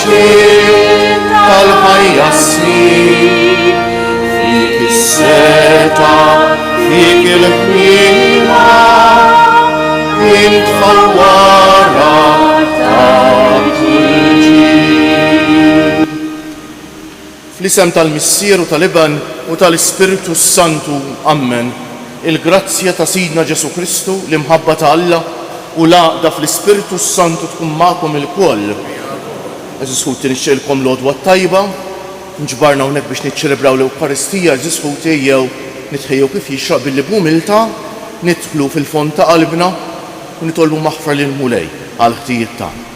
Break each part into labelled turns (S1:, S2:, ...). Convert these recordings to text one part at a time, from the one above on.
S1: xiel tal-ħajja snin, fik is-seta, fik il-ħmila, intfal wara ta' kull ġil. Fl-isem tal-Missieru tal-Iban u tal-Ispiritu Santu, Amen. Il-grazzja ta' Sidna Ġesu Kristu, l-imħabba ta' Alla u laqda fl-Ispiritu Santu tkun magħkom il-koll. Eżis ħuti nixxilkom l-għodwa tajba, nġbarna hawnhekk biex niċċelebraw l-Ewkaristija, eżis ħuti jew nitħejjew kif jixraq billi b'umilta nidħlu fil-fond ta' qalbna u nitolbu maħfra lil Mulej għal ħtijiet tagħna.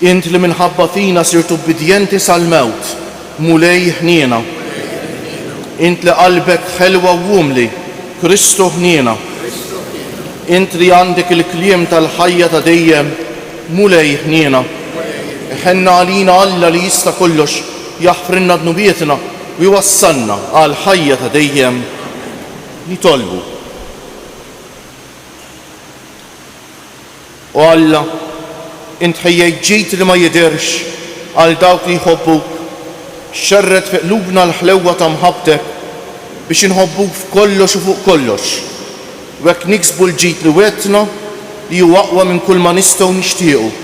S1: Int li minħabba fina sirtu bidjenti sal-mewt, Mulej ħniena. Int li qalbek ħelwa u wumli, Kristu ħniena. Int li għandek il-kliem tal-ħajja ta' dejjem, Mulej ħniena. Ħenna għalina Alla li jista' kollox jaħfrinna dnubietna u jwassalna għal ħajja ta' dejjem nitolbu. U Alla, int ħejjejt ġid li ma jidirx għal dawk li jħobbuk, xerret fi qlubna l-ħlewwa ta' mħabbtek biex inħobbuk f'kollox u fuq kollox. U hekk niksbu l-ġid li wetna li huwa aqwa minn kull ma nistgħu nixtiequ.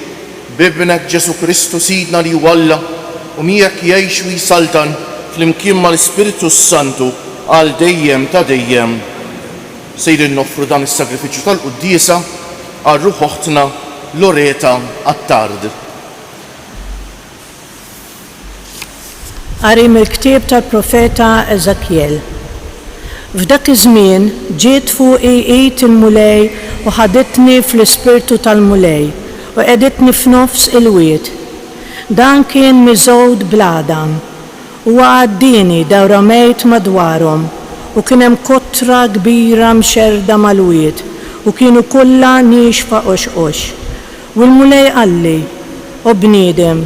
S1: Bibnek Ġesu Kristu Sidna li huwa Alla u miegħek jgħix u jsaltan flimkien mal-Ispiritu Santu għal dejjem ta' dejjem. Sejrin noffru dan is-sagrifiċċju tal-Quddiesa għal ruħ oħtna Loreta Attard.
S2: Qari mill-ktieb tal-profeta Eżekjel. F'dak iż-żmien ġiet fuqi id il-Mulej u ħadetni fl-ispirtu tal-Mulej u qeditni f'nofs il-wied. Dan kien miżgħud bl-Adam u għaddini dawra mejt madwarhom u kien hemm kottra kbira mxerda mal-wied u kienu kollha nixfa qoxqox. U l-Mulej qalli, u bniedem,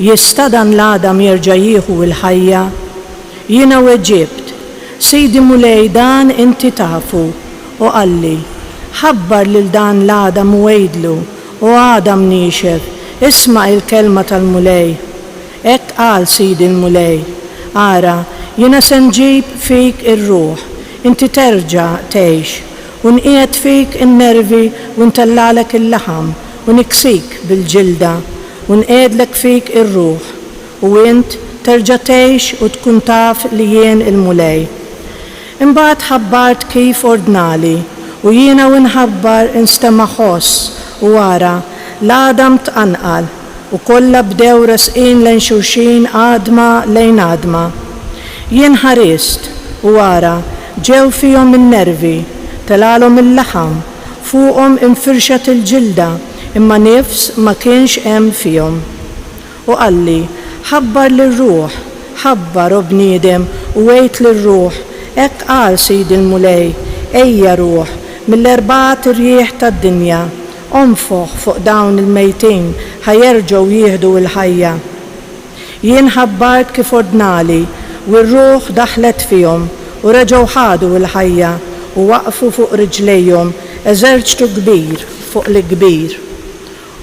S2: jista' dan l-Adam jerġa' jieħu l-ħajja? Jiena weġġibt, Sidi Mulej dan inti tafu, u qalli, ħabbar lil dan l-Adam u għejdlu, u Adam nixef, isma' il-kelma tal-Mulej. Hekk qal Sidi l-Mulej, ara, jiena se nġib fik ir-ruħ, inti terġa' tgħix, u nqiegħed fik in-nervi u ntellalek il-laħam, u niksik bil-ġilda, u nqedlek fik ir-ruħ, u int terġa' tgħix u tkun taf li jien il-Mulej. Imbagħad ħabbart kif ordnali, u jiena u nħabbar instema' ħoss u wara l-Adam tqanqal, u kollha bdew resqin lejn xulxin għadma lejn għadma. Jien ħarist u wara ġew fihom in-nervi, telalhom il-laħam, fuqhom infirxet il-ġilda, imma nifs ma kienx hemm fihom. U qalli, ħabbar lir-ruħ, ħabbar u bniedem u għejt lir-ruħ, hekk qal Sidi l-Mulej, ejja ruħ, mill-erbgħat irjieħ tad-dinja, onfoħ fuq dawn il-mejtin ħajerġgħu jieħdu l-ħajja. Jien ħabbart kif ordnali u r-ruħ daħlet fihom u reġgħu ħadu l-ħajja u waqfu fuq riġlejhom eżerċtu kbir fuq l-kbir.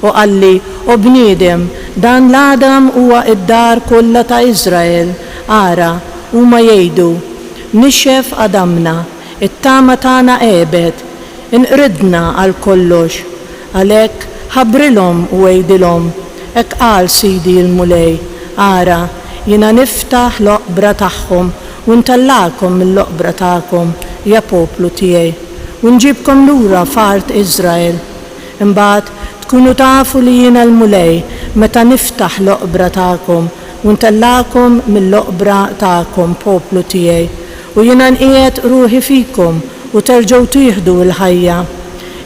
S2: U qalli, u bniedem, dan l-Adam huwa id-dar kollha ta' Iżrael, ara, huma jgħidu, nixxef Adamna, it-tama tagħna qiebed, inqridna għal kollox, għalhekk ħabbrilhom u għejdilhom, hekk qal Sidi l-Mulej, ara, jiena niftaħ l-oqbra tagħhom u ntellakom mill-oqbra tagħkom, ja poplu tiegħi, u nġibkom lura fart Iżrael. Imbagħad tkunu tafu li jiena l-Mulej meta niftaħ l-oqbra tagħkom u ntellakom mill-oqbra tagħkom poplu tiegħi u jiena nqiegħed ruħi fikom u terġgħu tieħdu l-ħajja.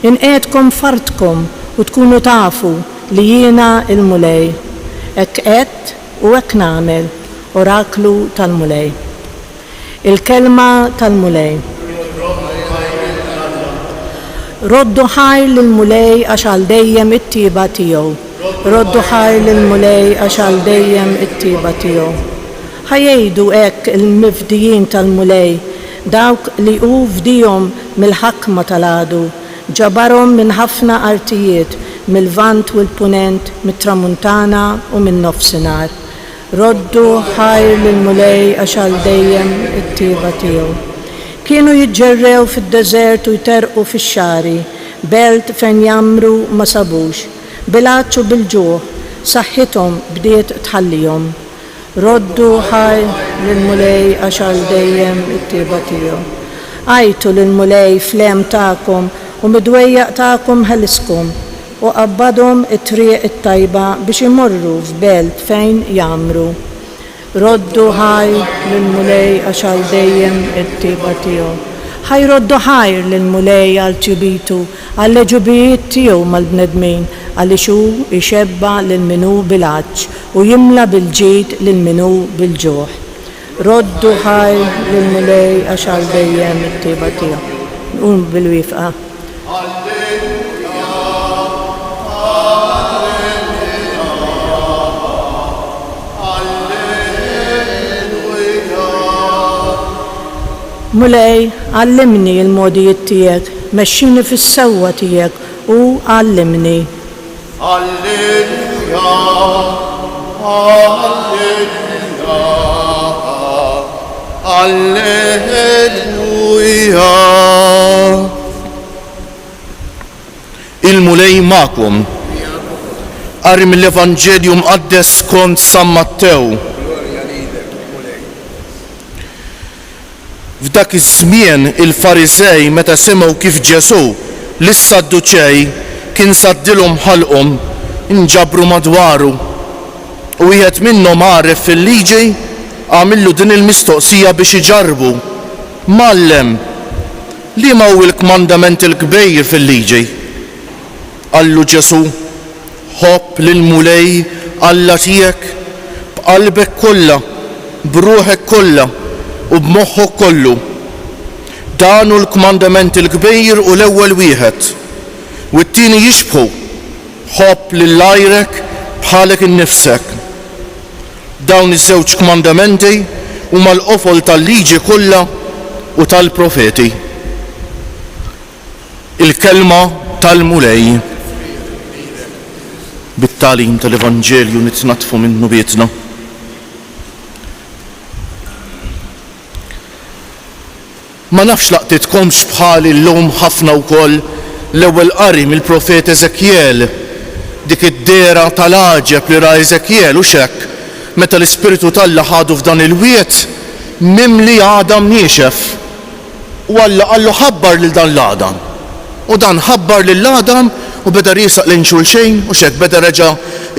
S2: Inqiegħdkom fartkom u tkunu tafu li jiena l-Mulej. Hekk qed u hekk nagħmel, oraklu tal-Mulej. Il-kelma tal-Mulej. Roddu ħajr lill-Mulej għax għal dejjem it-tieba tiegħu. roddu ħajr lill-mulej għax għal dejjem it-tieba tiegħu. Ħajjgħidu hekk il-mifdijin tal-mulej, dawk li hu fdihom mill-ħakma tal-għadu, ġabarhom minn ħafna artijiet, mill-vant u l-punent, mit-tramuntana u min-nofsinhar. Roddu ħajr lill-mulej għax għal dejjem it-tieba tiegħu. Kienu jiġġerrew fid-deżert u jterqu fix-xari, belt fejn jamru ma sabux, bil-għaġġ u bil-ġuħ, saħħithom bdiet tħallihom. Roddu ħajr lill-mulej għax għal dejjem it-tieba tiegħu. Għajtu lill-mulej flem tagħkom u midwejjaq tagħkom ħeliskom u qabbadhom it-triq it-tajba biex imorru f'belt fejn jamru. Roddu ħajr lill-mulej għax għal dejjem it-tieba tiegħu. Ħajroddu ħajr lill-mulej għal ċibitu, għall leġubijiet tiegħu mal-bnedmin, għaliex hu ixebba lil minhu bil-għaġġ u jimla bil-ġid lil minhu bil-ġuħ. Roddu ħajr lill-mulej għax għal dejjem it-tieba tiegħu. Nqum bil-wifqa. Mulej, għallimni il-modijiet tiegħek, mexxini fis-sewwa tiegħek u għallimni.
S1: Alleluja, alleluja, alleluja. Il-mulej ma'kom. Qari mill-Evanġelju mqaddes skont San Mattew. F'dak iż-żmien il-Farizej meta semgħu kif Ġesu lis-Sadduċej kien saddilhom ħalqhom inġabru madwaru u wieħed minnhom għaref fil-liġi għamillu din il-mistoqsija biex iġarbu. Mallem, liema hu l-kmandament il-kbejr fil-liġi? Qallu Ġesu, ħobb lill-mulej Alla tiegħek b'qalbek kollha, b'ruħek kollha u b'moħħok kollu. Dan hu l-kmandament il-kbir u l-ewwel wieħed. U t-tieni jixbħu, ħobb lil għajrek bħalek innifsek. Dawn iż-żewġ kmandamenti huma l-qofol tal-liġi kollha u tal-profeti. Il-kelma tal-mulej. Bit-tagħlim tal-Evanġelju nitnatfu minnu bietna. Ma nafx laqtitkomx bħali l-lum ħafna wkoll l-ewwel qari mill-profet Eżekjel, dik id-dera tal-għaġeb li ra Eżekjel u xekk meta l-Ispiritu Talla ħadu f'dan il-wiet mimli Adam niexef. U Alla qallu ħabbar lil dan l-Adam. U dan ħabbar lil Adam u beda risaq lejn xulxejn u xekk beda reġa'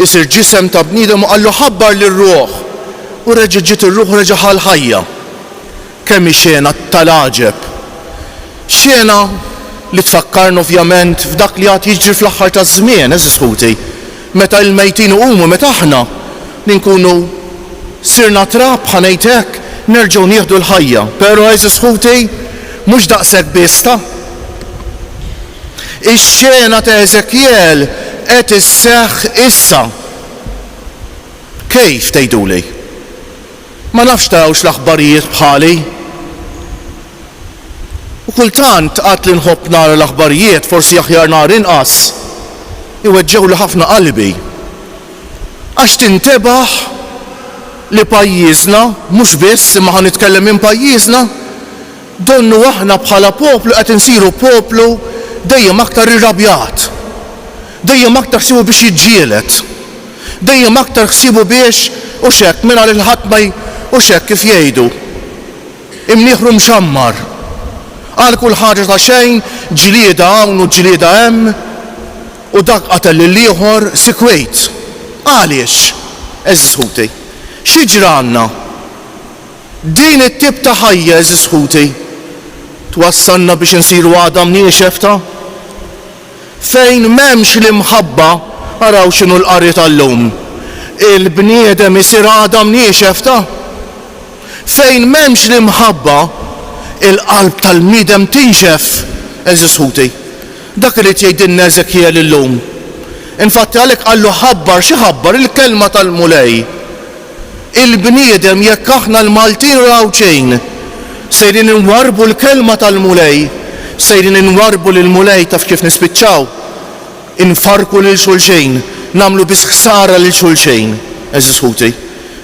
S1: isir ġisem ta' bniedem u qallu ħabbar lir-ruħ. U reġa' ġiet ir-ruħ reġa' ħal ħajja. Kemm xena tal-għaġeb. Xena li tfakkarna ovvjament f'dak li għad jiġri fl-aħħar taż-żmien, eżis ħuti, meta l-mejtin umu meta aħna li nkunu sirna trab ħanejt hekk nerġgħu nieħdu l-ħajja. Però eżis ħuti mhux daqshekk bista. Ix-xena ta' Eżekjel qed isseħħ issa. Kejf tgħiduli? Ma nafx tarawx l-aħbarijiet bħali. U kultant qatt li nħobb nara l-aħbarijiet forsi aħjar nar inqas iweġġew li ħafna qalbi. Għax tintebaħ li pajjiżna mhux biss imma ħa nitkellem minn pajjiżna donnu aħna bħala poplu qed insiru poplu dejjem aktar irrabjat. Dejjem aktar ħsibu biex jiġġieled. Dejjem aktar ħsibu biex u xekk minn għal il-ħadd ma u xekk kif jgħidu. Imnieħru mxammar. Għal kull ħaġa ta' xejn, ġlieda hawn u ġlieda hemm u dak qatel lill-ieħor sikwejt. Għaliex? Eżis ħuti. X'jiġri għandna? Din it-tip ta' ħajja eżis ħuti twassalna biex insiru Adam niexefta? Fejn m'hemmx l-imħabba araw x'inhu l-qari tal-lum. Il-bniedem isir Adam niexefta? Fejn m'hemmx l-imħabba il-qalb tal-bniedem tinxef, eżis ħuti. Dak li tgħidilna Eżekjel illum. Infatti għalhekk qallu ħabbar xi ħabbar il-kelma tal-mulej. Il-bniedem jekk aħna l-Maltin raw xejn, sejrin inwarbu l-kelma tal-mulej, sejrin inwarbu l-mulej taf kif nispiċċaw, infarku lil xulxejn, namlu bis ħsara lil xulxejn. Eżis ħuti,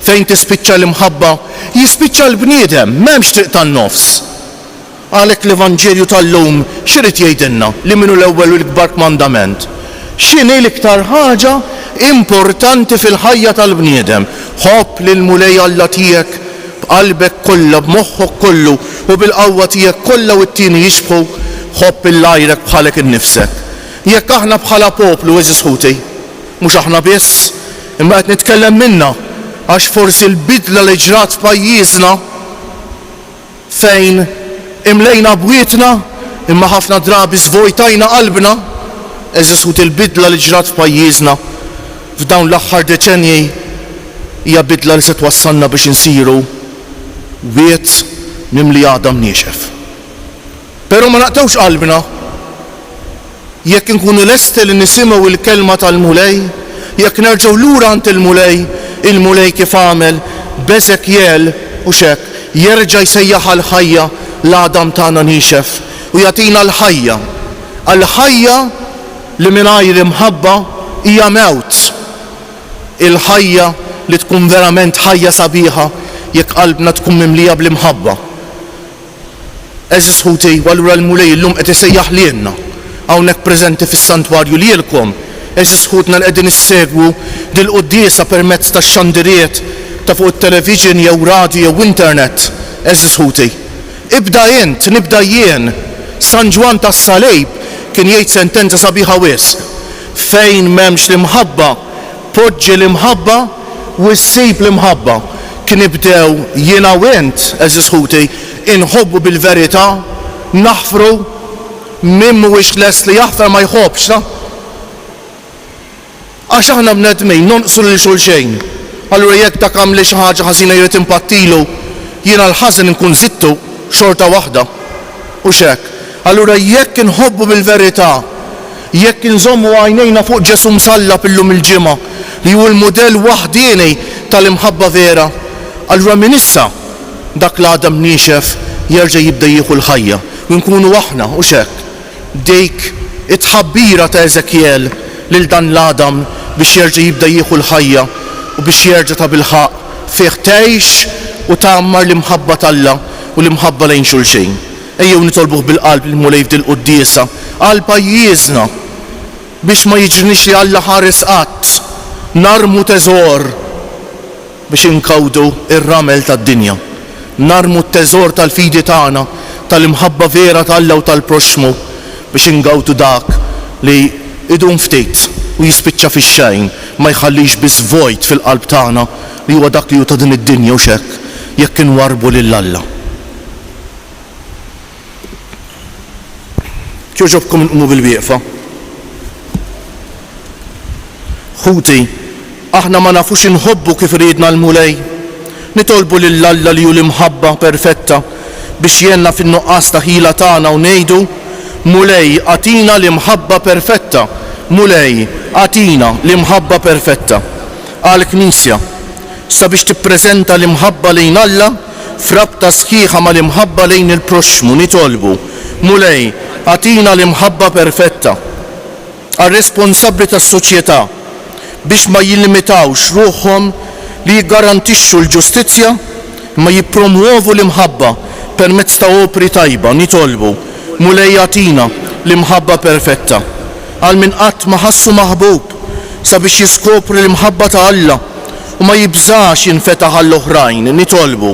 S1: fejn tispiċċa l-imħabba, jispiċċa l-bniedem, m'hemmx triq tan-nofs. Għalhekk l-Evanġelju tal-lum x'irid jgħidilna li minnu l-ewwel u l-ikbar kmandament. X'inhi l-iktar ħaġa importanti fil-ħajja tal-bniedem? Ħobb lil mulej Alla tiegħek b'qalbek kollha, b'moħħok kollu u bil-qawwa tiegħek kollha u t-tieni jixbħu ħobb il-lajrek bħalek innifsek. Jekk aħna bħala poplu eżis ħuti, mhux aħna biss, imma qed nitkellem minna għax forsi l-bidla li ġrat f'pajjiżna fejn imlejna bwietna imma ħafna drabi żvojtajna qalbna, eżis ħuti l-bidla li ġrat f'pajjiżna f'dawn l-aħħar deċenji hija bidla li se twassalna biex insiru wiet mimli għadam niexef. Però ma naqtawx qalbna jekk inkunu lesti li nisimgħu il-kelma tal-mulej, jekk nerġgħu lura għand il-mulej kif għamel b'Eżekjel u x'hekk jerġa' jsejjaħ għall-ħajja l-għadam tagħna niexef u jagħtina l-ħajja. Għall-ħajja li mingħajr imħabba hija mewt. Il-ħajja li tkun verament ħajja sabiħa jekk qalbna tkun mimlija bl-imħabba. Eżis ħuti, u allura l-mulej llum qed isejjaħ lilna hawnhekk preżenti fis-santwarju lilkom. Eżis ħutna li qegħdin issegwu dil-quddiesa permezz tax-xandiriet ta' fuq it-television jew radio jew internet. Eżis ħuti, ibda int, nibda jien. San Ġwan tas-Salejb kien jgħid sentenza sabiħa wisq. Fejn m'hemmx l-imħabba, poġġi l-imħabba u ssib l-imħabba. Kien ibdew jiena u int, eżis ħuti, inħobbu bil-verità, naħfru min mhuwiex lest li jaħfar ma jħobbx. Għax aħna bnedmin nonqsu lil xulxejn. Allura jekk dak għamli xi ħaġa ħażina jrid impattilu, jiena l-ħażin inkun żittu xorta waħda. U x'hekk. Allura jekk inħobbu bil-verità, jekk inżommu għajnejna fuq Ġesu msallab illum il-ġimgħa li hu l-mudell waħdieni tal-imħabba vera, allura minn issa dak l-għadam niexef jerġa' jibda jieħu l-ħajja. U nkunu aħna u x'hekk dik it-tħabbira ta' Eżekjel lil dan l-Adam biex jerġa' jibda jieħu l-ħajja u biex jerġa' ta' bilħaq fih tgħix u tagħmmar l-imħabba tal-Alla u l-imħabba lejn xulxejn. Ejjew nitolbuh bil-qalb il-mulej f'dil-quddiesa għal pajjiżna biex ma jiġrinix li Alla ħares qatt narmu teżor biex inkawdu ir-ramel tad-dinja. Narmu t-teżor tal-fidi tagħna tal-imħabba vera tal-Alla u tal-proxmu biex ingawtu dak li idum ftit u jispiċċa fix-xejn ma jħallix biss vojt fil-qalb tagħna li huwa dak li hu ta' din id-dinja u x'hekk jekk inwarbu lil Alla. Kjoġobkom inqumu bil-wieqfa. Ħuti, aħna ma nafux inħobbu kif ridna l-mulej. Nitolbu lil Alla li hu l-imħabba perfetta biex jenna fin-nuqqas ta' ħila tagħna u ngħidu mulej għatina l-imħabba perfetta. Mulej għatina l-imħabba perfetta. Għal-Knisja sabiex tippreżenta l-imħabba lejn Alla frabta sħiħa ma l-imħabba lejn il-proxmu nitolbu. Mulej għatina l-imħabba perfetta. Għal-responsabbli tas-soċjetà biex ma jillimitawx ruħhom li jiggarantixxu l-ġustizzja ma jippromuovu l-imħabba permezz ta' opri tajba nitolbu. Mulej għatina l-imħabba perfetta. Għal min qatt ma ħassu maħbub sabiex jiskopri l-imħabba ta' Alla u ma jibżax jinfetaħ għall-oħrajn nitolbu.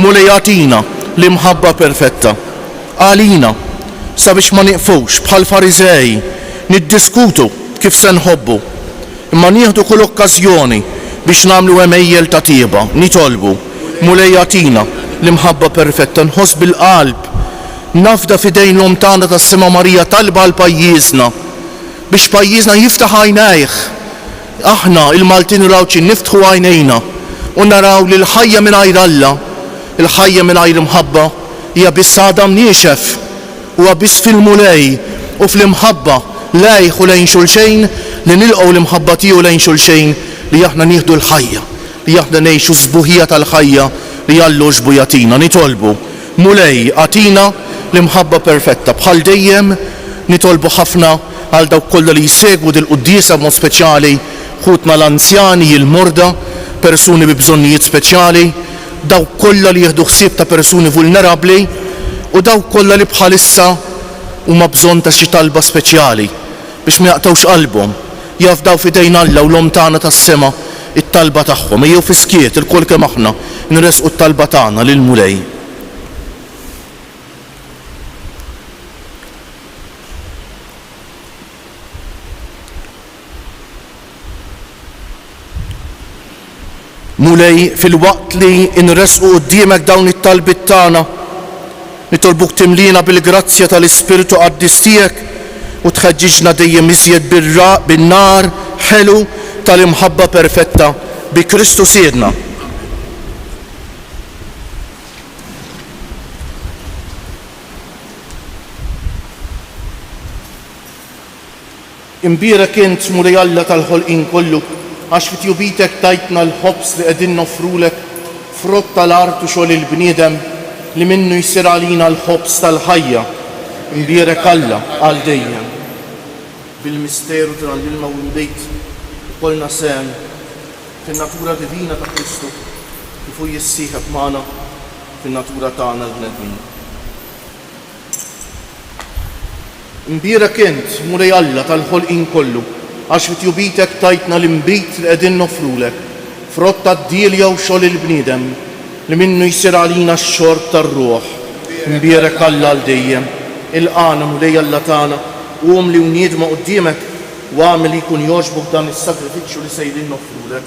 S1: Mulej għatina l-imħabba perfetta. Għalina sabiex ma niqfux bħal Farizej niddiskutu kif se nħobbu imma nieħdu kull okkażjoni biex nagħmlu emejjel ta' tieba nitolbu. Mulej għatina l-imħabba perfetta. Nħoss bil-qalb nafda fidejn l-om tagħna tas-Sema Marija talba għal pajjiżna biex pajjiżna jiftaħ għajnejh. Aħna il-Maltin Rawċin niftħu għajnejna u naraw li l-ħajja mingħajr Alla, il-ħajja mingħajr imħabba hija biss għadam niexef huwa biss fil-mulej u fl-imħabba lejh u lejn xulxejn li nilqgħu l-imħabba tiegħu lejn xulxejn li aħna nieħdu l-ħajja, li aħna ngħixu żbuħija tal-ħajja li Allu xbujatina. Nitolbu mulej għatina l-imħabba perfetta bħal dejjem. Nitolbu ħafna għal dawk kollha li jsegwu dil-quddiesa b'mod speċjali, ħutna l-anzjani, il-morda, persuni bi bżonnijiet speċjali, dawk kollha li jieħdu ħsieb ta' persuni vulnerabbli u dawk kollha li bħalissa huma bżonn ta' xi talba speċjali biex ma jaqtgħux qalbhom. Jafdaw f'idejn Alla u l-Om tagħna tas-sema it-talba tagħhom. Ejjew fi skiet il-kol kemm aħna nresqu t-talba tagħna lil mulej. Mulej, fil-waqt li nresqu quddiemek dawn it-talbit tagħna, nitolbuk timlina bil-grazzja tal-Ispiritu Qaddis tiegħek u tħeġġiġna dejjem iżjed bin-nar ħelu tal-imħabba perfetta bi Kristu Siedna. Imbierek int mulej Alla tal-ħolqien kollu, għax fit-jubitek tajtna l-ħobs li qegħdin nofrulek frott tal-art u xogħol il-bniedem li minnu jsir għalina l-ħobs tal-ħajja. Imbierek Alla għal dejjem. Bil-misteru tal-ilma u l-bejt ukollna sehem fin-natura divina ta' Kristu kif hu jissieħeb magħna fin-natura tagħna l-bnedmin. Imbierek int mulej Alla tal-ħolqien kollu, għax fit-jubitek tajtna l-imbit li qegħdin nofrulek frott tad-dielja u xogħol il-bniedem li minnu jsir għalina x-xorb tar-ruħ. Imbierek Alla għal dejjem. Il-qana mulej Alla tagħna u li uniedma quddiemek u għamel jkun jogħġbok dan is-sagrifiċċju li sejrin nofrulek.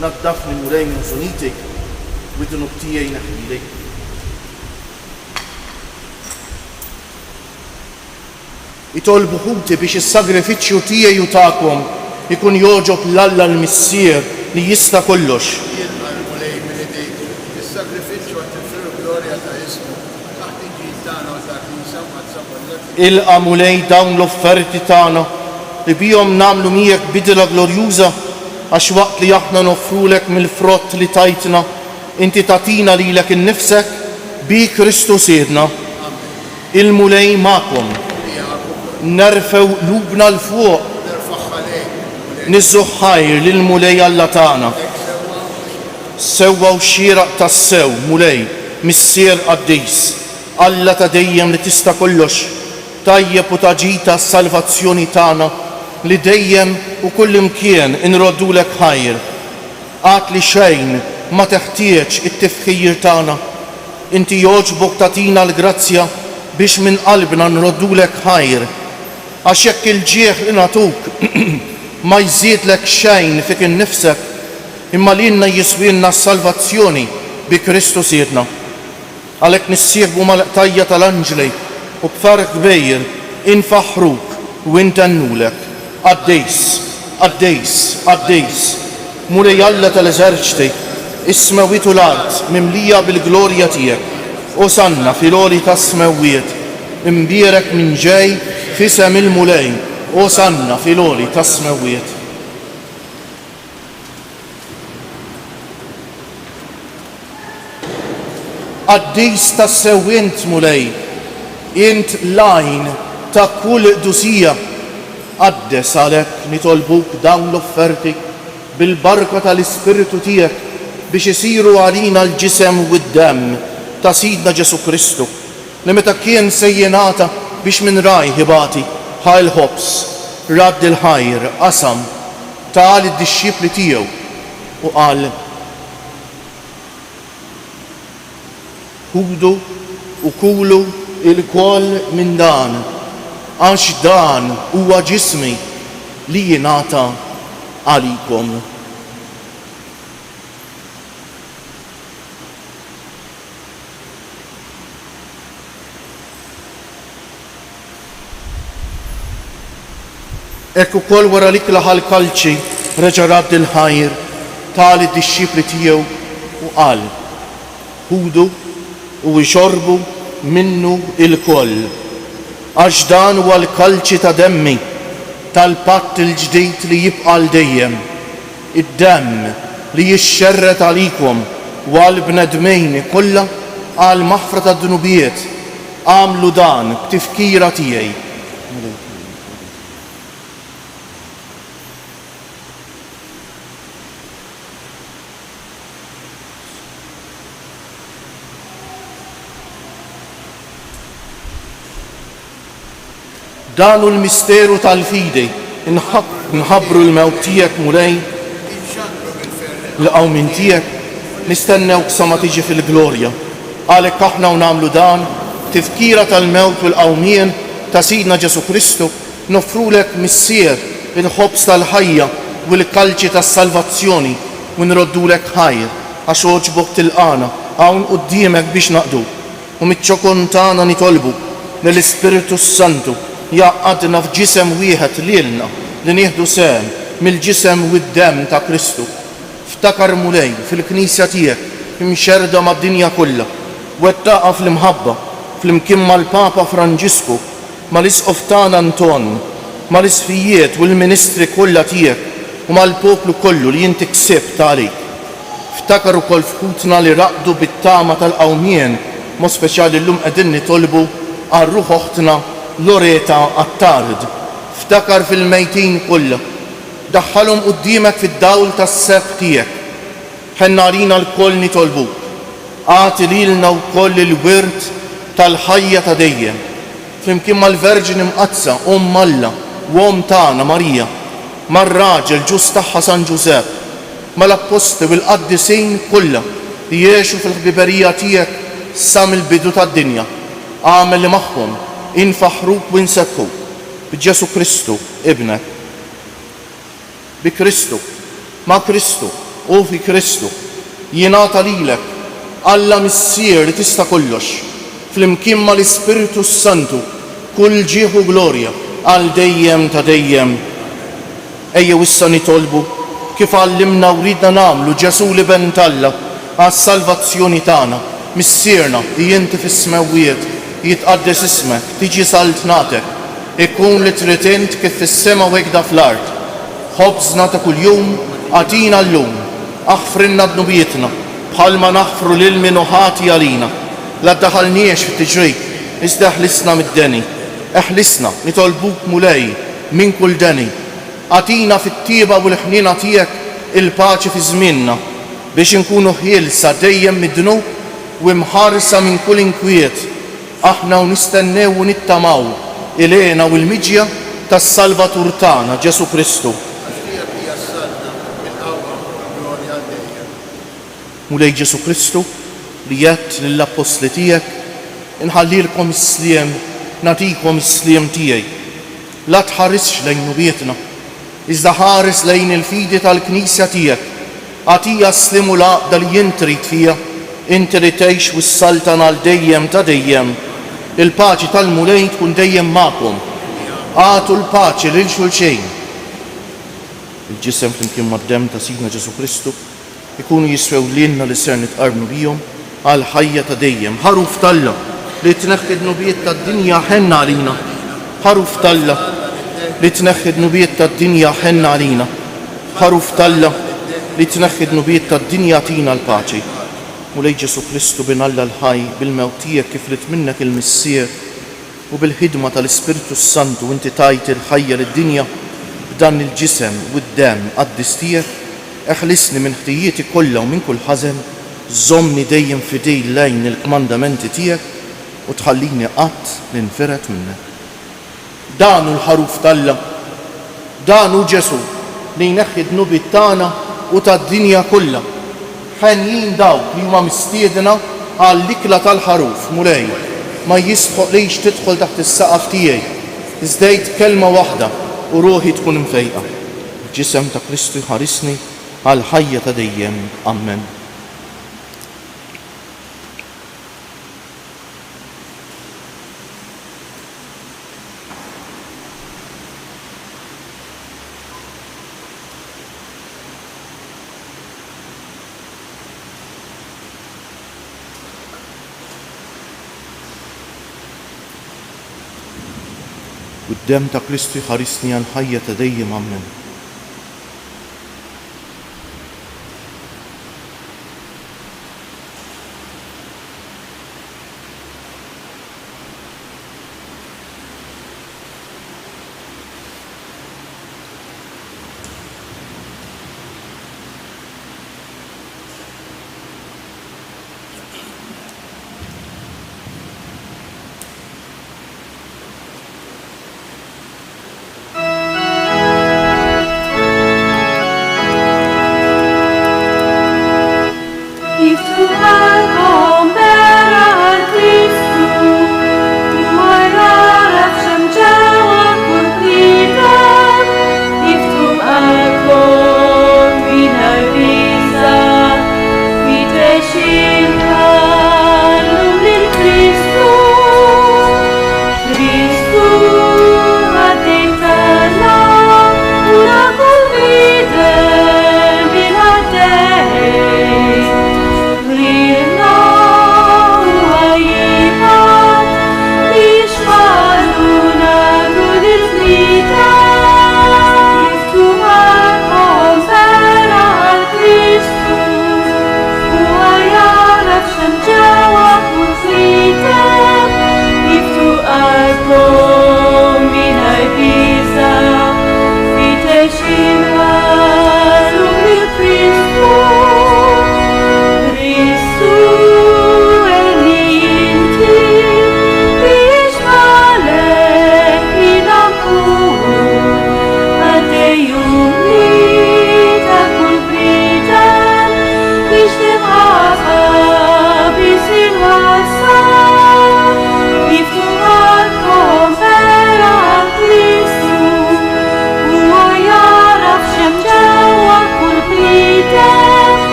S1: Naddafni mulej minn żunitik u id-dunub tiegħi neħilek. Itolbu ħuti biex is-sagrifiċċju tiegħi u tagħkom ikun jogħġob l-Alla l-Missier li jista' kollox. Ilqa mulej dawn l-offerti tagħna li bihom nagħmlu miegħek bidla glorjuża għax waqt li aħna noffrulek mill-frott li tajtna inti tagħtina lilek innifsek bi Kristu Siedna. Il-mulej magħkom. Nerfew lubna l-fuq. Niżżu ħajr lil mulej Alla tagħna. Sewwa u xieraq tas-sew mulej Missier Qaddis. Alla ta' dejjem li tista' kollox. Tajjeb u taġita s-salvazzjoni tagħna li dejjem u kull imkien inroddulek ħajr. Għad li xejn ma teħtieġ it-tifħir tagħna. Inti jogħġbok tagħtina l-grazzja biex minn qalbna nroddulek ħajr. Għax jekk il-ġieħ li nagħtuk ma jżidlek xejn fik innifsek imma lilna jiswilna s-salvazzjoni bi Kristu Siedna. Għalhekk nissieħbu mal-qtajja tal-anġli u b'farq kbir infaħruk u intennulek. Qaddis, Qaddis, Qaddis, mulej Alla tal-eżerċti, is-smewiet u l-art mimlija bil-glorja tiegħek. Osanna fil-għoli tas-smewiet, imbierek minn ġej f'isem il-mulej. Osanna fil-għoli tas-smewiet. Qaddis tas-sewwint mulej, int lajn ta' kull qdusija. Qaddes għalhekk nitolbuk dawn l-offerti bil-barka tal-Ispiritu tiegħek biex isiru għalina l-ġisem u d-demm ta' Sidna Ġesu Kristu li meta kien sejjenata biex minn raj ħibati ħajl ħobs, radd il-ħajr, qasam tal id-dixxipli tiegħu u qal ħudu u kulu il-kol minn dan, għax dan huwa ġismi li jingħata għalikom. Hekk ukoll wara li klaħal kalċi reġa' radd il-ħajr tal id-dixxipli tiegħu u qal ħudu u jxorbu minnu il-koll, għax dan huwa l-kalċi ta' demmi tal-patt il-ġdid li jibqa' l-dejjem, id-demm li jixxerret għalikom u għall-bnedmejn kollha għal maħfra tad-dunubijiet. Għamlu dan b'tifkira tiegħi. Dan hu l-misteru tal-fidi, nħabbru l-mewt tiegħek mulej, l-qawmin tiegħek, nistennewk sa ma tiġi fil-glorja. Għalhekk aħna u nagħmlu dan, tifkira tal-mewt u l-qawmien ta' Sidna Ġesu Kristu, nofrulek missier il-ħobs tal-ħajja u l-kalċi tas-salvazzjoni u nroddulek ħajr għax oġbok tilqana hawn quddiemek biex naqdu u miċ-ċokon tagħna nitolbu lill-Ispiritu Santu jaqadna f'ġisem wieħed lilna li nieħdu sehem mill-ġisem u d-demm ta' Kristu. Ftakar mulej fil-Knisja tiegħek imxerda mad-dinja kollha, wettaqa fl-imħabba fl-imkien mal-Papa Franġisku, mal-Isqof tagħna Anton, mal-isfijiet u l-ministri kollha tiegħek u mal-poplu kollu li inti ksibt għalik. Ftakar ukoll f'kutna li raqdu bit-tama tal-qawmien, mod speċjali llum qegħdin nitolbu għar-ruħ oħtna Loreta Attarid. Ftakar fil-mejtin kollha, daħħalhom quddiemek fid-dawl tas-seb tiegħek. Ħenna għalina l-koll nitolbuk. Għati lilna wkoll il-wirt tal-ħajja ta' dejjem. Flimkien mal-Verġin imqazza, Alla u tagħna Marija, mar-raġel ġus tagħha San Ġusepp, mal-apposti u l-qaddisin kollha li jgħixu fil-ħbiberija tiegħek sa mill-bidu tad-dinja. Għamel li magħhom infaħruk u nsekkuk b'Ġesu Kristu ibnek. Bi Kristu, ma' Kristu u fi Kristu jingħata lilek Alla missier li tista' kollox, flimkien mal-Ispiritu Santu kull ġieħ u glorja għal dejjem ta' dejjem. Ejjew issa nitolbu kif għallimna u ridna nagħmlu Ġesu li ben Alla għas-salvazzjoni tagħna, missierna li inti fis-smewwiet jitqaddes ismek, tiġi saltnatek, ikun li trid int kif fis-sema u hekk fl-ard. Ħobżna ta' kuljum għatina llum, aħfrinna dnubietna bħalma naħfru lil min ħati għalina. La ddaħalniex fit-tiġrik, iżda eħlisna mid-deni. Eħlisna nitolbuk mulej minn kull deni. Għatina fit-tieba u l-ħnina tiegħek il-paċi fi żmienna biex inkunu ħielsa dejjem mid-dnub u mħarsa minn kull inkwiet. Aħna u nistennew u nittamaw ilena u l-miġja tas-Salvatur tagħna Ġesu Kristu. Mulej Ġesu Kristu li jett lill-apostli tiegħek inħallilkom is-sliem, nagħtikom is-sliem tiegħi. La tħarisx lejn nubietna, iżda ħares lejn il-fidi tal-Knisja tiegħek. Għatija s-slim u l-għaqda li jintrid fija, inti li tgħix wis-saltan għal dejjem ta' dejjem. Il-paċi tal-mulej tkun dejjem magħkom. Għatu l-paċi lil xulxejn. Il-ġisem flimkien mad-demm ta' Sidna Ġesu Kristu ikunu jiswew lilna li ser nitqarnu bihom għal ħajja ta' dejjem. Ħaruf Alla li tneħħi d-nubiet tad-dinja ħenna għalina. Ħaruf Alla li tneħħi d-nubiet tad-dinja ħenna għalina. Ħaruf Alla li tneħħi d-nubiet tad-dinja tina l-paċi. Mulej Ġesu Kristu bin Alla l-ħaj bil-mewt tiegħek kif rid minnek il-missier u bil-ħidma tal-Ispiritu Santu inti tajt il-ħajja lid-dinja b'dan il-ġisem u d-demm qaddis tiegħek. Eħlisni minn ħtijieti kollha u minn kull ħażen, żommni dejjem fidej lejn il-kmandamenti tiegħek u tħallini qatt ninferet minnek. Dan hu l-ħaruf Alla, dan hu Ġesu li jneħħi d-nubiet tagħna u tad-dinja kollha. Ħenjin dawk li huma mistiedna għall-ikla tal-ħaruf mulej ma jistħoq lejx tidħol taħt is-saqaf tiegħi. Iżdejt kelma waħda u ruħi tkun mfejqa. Ġisem ta' Kristu ħarisni għal ħajja ta' dejjem. Amen. u d-dem ta' Kristu jħarisni għal ħajja ta' dejjem. Amen.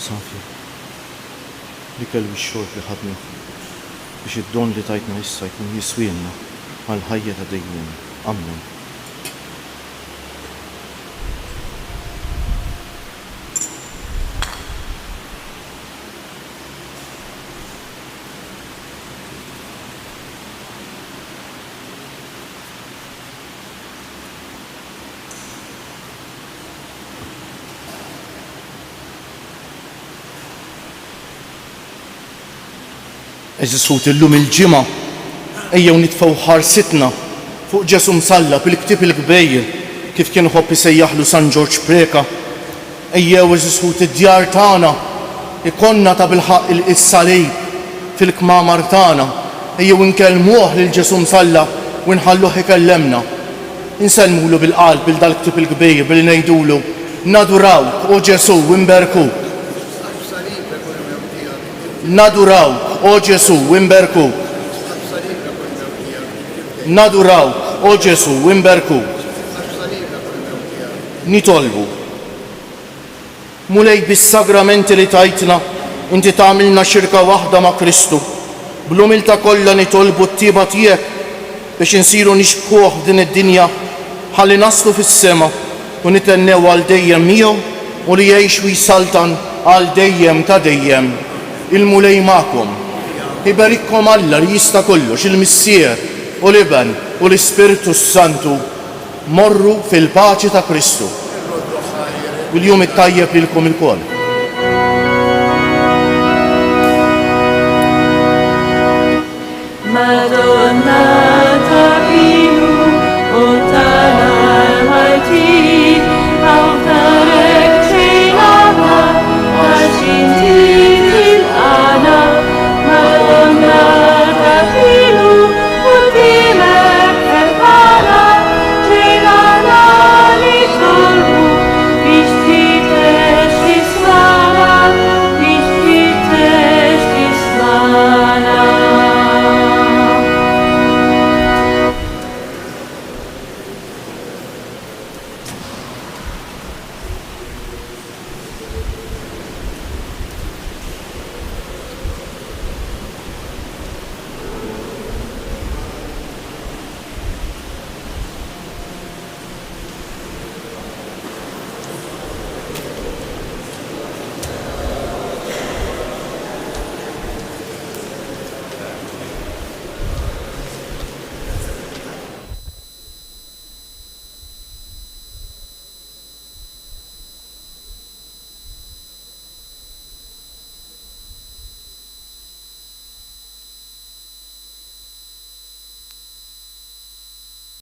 S3: Safja, li kelbi x-xorb li ħadna biex id-don li tajtna issa jkun jiswielna għal ħajja ta' dejjem. Amen.
S1: Eżisut illum il-ġimgħa ejjew nitfgħu ħarsitna fuq Ġesu msalla bil-ktieb il-kbejjer kif kien ħobb isejjaħlu San George Preka, ejjew iżisħut id-djar tagħna ikonna ta' bilħaq il-salib fil-kmamar tagħna, ejjew inkellmuh lil Ġesu msalla u nħalluh ikellemna. Insellmulu bil-qalb bil-dal-ktib il-kbir bil ngħidulu nadurawk o Ġesu u nberkuk. Nadurawk o Ġesu u nberkuk. Nadurawk o Ġesu u nberkuk. Nitolbu mulej bis-sagramenti li tajtna inti tagħmilna xirka waħda ma' Kristu. Bl-umilta kollha nitolbu t-tieba tiegħek biex insiru nixbħuh din id-dinja ħalli naslu fis-sema u nitennew għal dejjem miegħu u li jgħix u jsaltan għal dejjem ta' dejjem. Il-mulej magħkom. Ibarikkom Alla li jista' kollox, il-Missier u l-Iben u l-Ispiritu Santu. Morru fil-paċi ta' Kristu. U l-jum it-tajjeb lilkom il-koll.
S4: Madonna